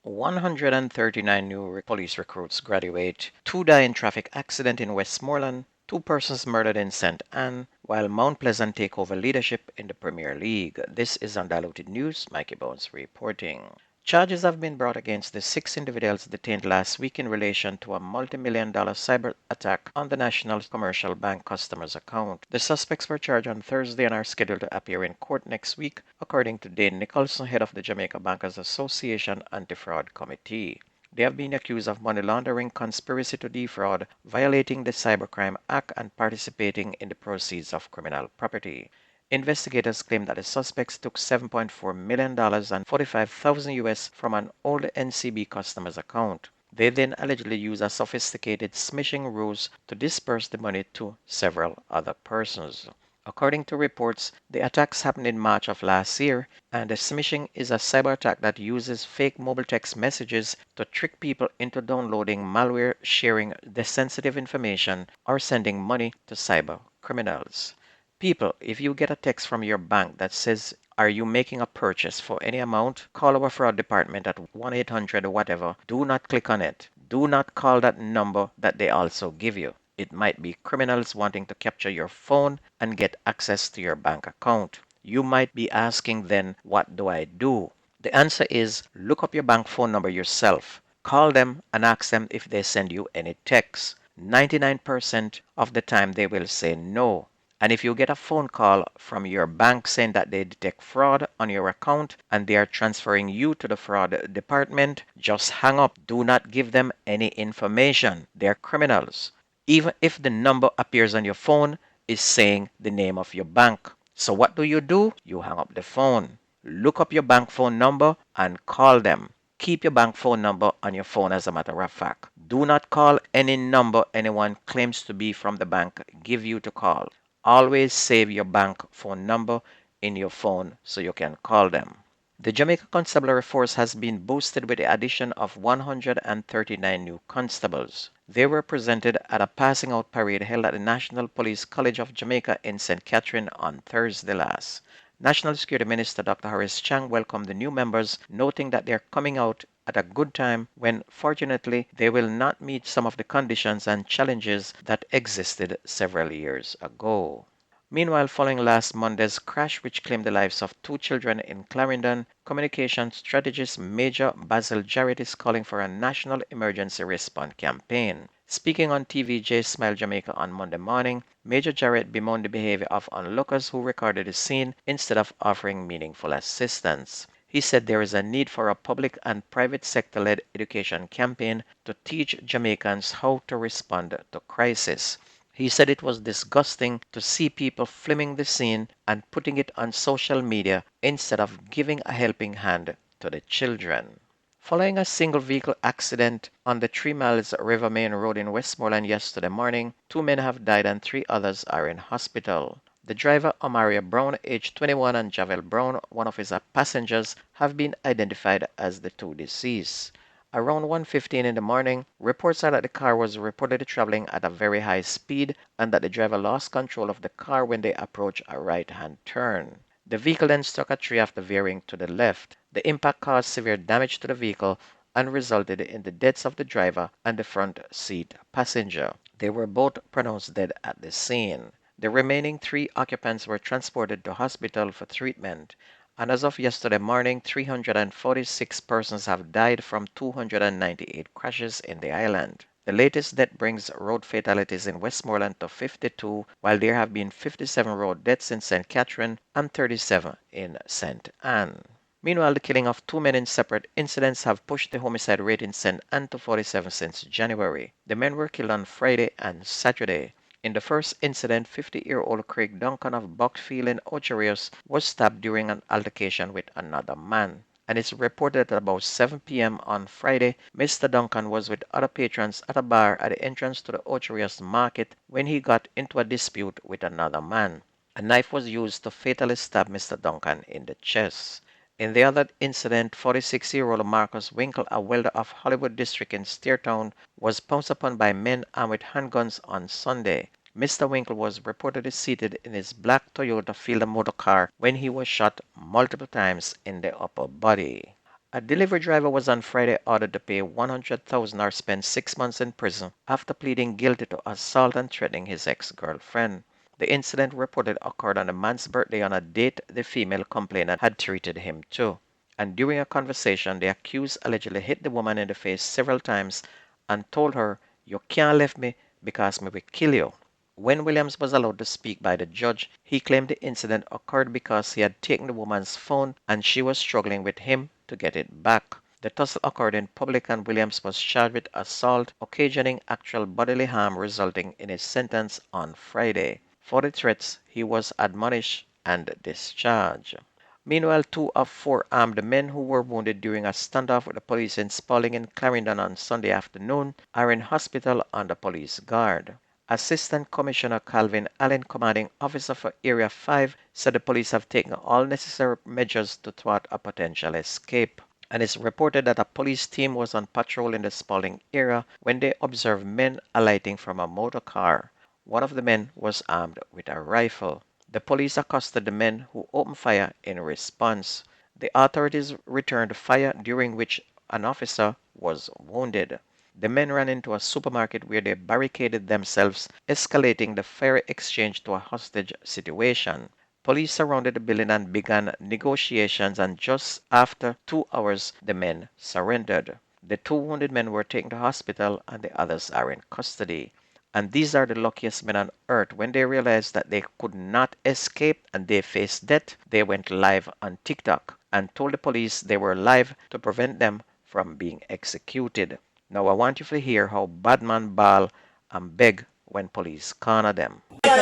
139 new police recruits graduate. 2 die in traffic accident in Westmoreland. 2 persons murdered in St. Anne, while Mount Pleasant take over leadership in the Premier League. This is Undiluted News. Mikey Bones reporting. Charges have been brought against the 6 individuals detained last week in relation to a multi-million-dollar cyber attack on the National Commercial Bank customers' account. The suspects were charged on Thursday and are scheduled to appear in court next week, according to Dane Nicholson, head of the Jamaica Bankers Association Anti-Fraud Committee. They have been accused of money laundering, conspiracy to defraud, violating the Cybercrime Act, and participating in the proceeds of criminal property. Investigators claim that the suspects took $7.4 million and 45,000 US from an old NCB customer's account. They then allegedly used a sophisticated smishing ruse to disperse the money to several other persons. According to reports, the attacks happened in March of last year, and the smishing is a cyber attack that uses fake mobile text messages to trick people into downloading malware, sharing the sensitive information, or sending money to cyber criminals. People, if you get a text from your bank that says, "Are you making a purchase for any amount?" call our fraud department at 1-800 whatever. Do not click on it. Do not call that number that they also give you. It might be criminals wanting to capture your phone and get access to your bank account. You might be asking then, what do I do? The answer is look up your bank phone number yourself. Call them and ask them if they send you any texts. 99% of the time they will say no. And if you get a phone call from your bank saying that they detect fraud on your account and they are transferring you to the fraud department, just hang up. Do not give them any information. They're criminals. Even if the number appears on your phone is saying the name of your bank. So what do? You hang up the phone. Look up your bank phone number and call them. Keep your bank phone number on your phone as a matter of fact. Do not call any number anyone claims to be from the bank give you to call. Always save your bank phone number in your phone so you can call them. The Jamaica Constabulary Force has been boosted with the addition of 139 new constables. They were presented at a passing out parade held at the National Police College of Jamaica in St. Catherine on Thursday last. National Security Minister Dr. Horace Chang welcomed the new members, noting that they are coming out at a good time when, fortunately, they will not meet some of the conditions and challenges that existed several years ago. Meanwhile, following last Monday's crash which claimed the lives of 2 children in Clarendon, communication strategist Major Basil Jarrett is calling for a national emergency response campaign. Speaking on TVJ Smile Jamaica on Monday morning, Major Jarrett bemoaned the behavior of onlookers who recorded the scene instead of offering meaningful assistance. He said there is a need for a public and private sector-led education campaign to teach Jamaicans how to respond to crisis. He said it was disgusting to see people filming the scene and putting it on social media instead of giving a helping hand to the children. Following a single vehicle accident on the 3 Miles River Main Road in Westmoreland yesterday morning, 2 men have died and 3 others are in hospital. The driver, Omaria Brown, aged 21, and Javel Brown, one of his passengers, have been identified as the 2 deceased. Around 1:15 in the morning, reports are that the car was reportedly traveling at a very high speed and that the driver lost control of the car when they approached a right-hand turn. The vehicle then struck a tree after veering to the left. The impact caused severe damage to the vehicle and resulted in the deaths of the driver and the front seat passenger. They were both pronounced dead at the scene. The remaining 3 occupants were transported to hospital for treatment. And as of yesterday morning, 346 persons have died from 298 crashes in the island. The latest death brings road fatalities in Westmoreland to 52, while there have been 57 road deaths in St. Catherine and 37 in St. Anne. Meanwhile, the killing of 2 men in separate incidents have pushed the homicide rate in St. Anne to 47 since January. The men were killed on Friday and Saturday. In the first incident, 50-year-old Craig Duncan of Buckfield in Ocherius was stabbed during an altercation with another man. And it's reported that about 7 p.m. on Friday, Mr. Duncan was with other patrons at a bar at the entrance to the Ocherius market when he got into a dispute with another man. A knife was used to fatally stab Mr. Duncan in the chest. In the other incident, 46-year-old Marcus Winkle, a welder of Hollywood District in Steertown, was pounced upon by men armed with handguns on Sunday. Mr. Winkle was reportedly seated in his black Toyota Fielder motor car when he was shot multiple times in the upper body. A delivery driver was on Friday ordered to pay $100,000 or spend 6 months in prison after pleading guilty to assault and threatening his ex-girlfriend. The incident reported occurred on the man's birthday on a date the female complainant had treated him to. And during a conversation, the accused allegedly hit the woman in the face several times and told her, "You can't leave me because me will kill you." When Williams was allowed to speak by the judge, he claimed the incident occurred because he had taken the woman's phone and she was struggling with him to get it back. The tussle occurred in public and Williams was charged with assault, occasioning actual bodily harm, resulting in his sentence on Friday. For the threats, he was admonished and discharged. Meanwhile, 2 of 4 armed men who were wounded during a standoff with the police in Spalding and Clarendon on Sunday afternoon are in hospital under police guard. Assistant Commissioner Calvin Allen, commanding officer for Area 5, said the police have taken all necessary measures to thwart a potential escape. And it's reported that a police team was on patrol in the Spalding area when they observed men alighting from a motor car. One of the men was armed with a rifle. The police accosted the men who opened fire in response. The authorities returned fire, during which an officer was wounded. The men ran into a supermarket where they barricaded themselves, escalating the fire exchange to a hostage situation. Police surrounded the building and began negotiations, and just after 2 hours, the men surrendered. The 2 wounded men were taken to hospital and the others are in custody. And these are the luckiest men on earth. When they realized that they could not escape and they faced death, they went live on TikTok and told the police they were live to prevent them from being executed. Now I want you to hear how badman bawl and beg when police corner them. Please,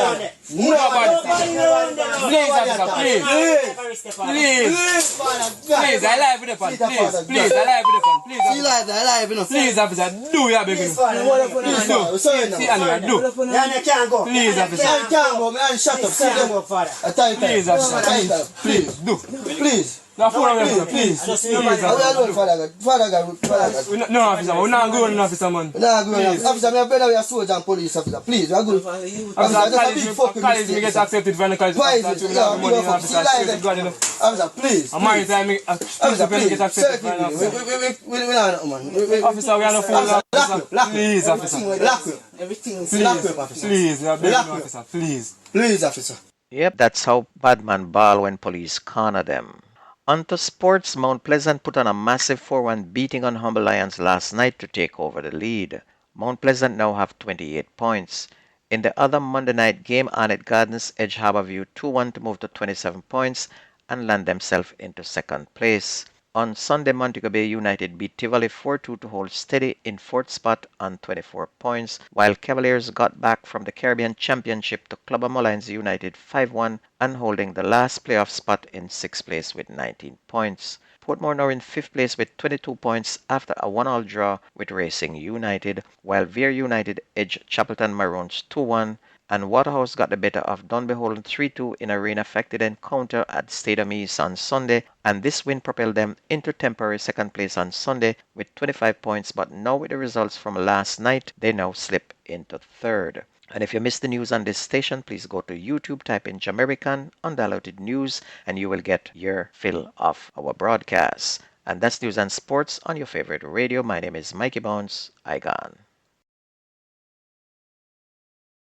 officer, please. Please, I live with the fun. Please, I live with the fun. Please, officer, do ya beg you. Please do. See, and do. Please, officer. Please, officer, please do. Please. No, please. Please, Father God. No, officer, we're not going, officer, man. Nah, good. Officer, me better be a soldier and police officer. Please, we are good. Officer, that's a big fucking college me mistake. get accepted for the college. Why is it? Officer, please. I'm married to me. Officer, please. Get accepted for the We not, man. officer, we are not fools. Lock Please, officer. Lock up. Everything's lock up, officer. Please, we are begging, officer. Please. Please, officer. Yep, that's how badman bawl when police corner them. On to sports, Mount Pleasant put on a massive 4-1 beating on Humble Lions last night to take over the lead. Mount Pleasant now have 28 points. In the other Monday night game, Arnett Gardens edged Harborview 2-1 to move to 27 points and land themselves into second place. On Sunday, Montego Bay United beat Tivoli 4-2 to hold steady in fourth spot on 24 points, while Cavaliers got back from the Caribbean Championship to Clubber Mullines United 5-1 and holding the last playoff spot in sixth place with 19 points. Portmore now in fifth place with 22 points after a 1-1 draw with Racing United, while Vere United edged Chapelton Maroons 2-1, and Waterhouse got the better of Dunbeholden 3-2 in a rain-affected encounter at Stadium East on Sunday, and this win propelled them into temporary second place on Sunday with 25 points, but now with the results from last night, they now slip into third. And if you missed the news on this station, please go to YouTube, type in Jamerican Undiluted News, and you will get your fill of our broadcasts. And that's news and sports on your favorite radio. My name is Mikey Bones. I gone.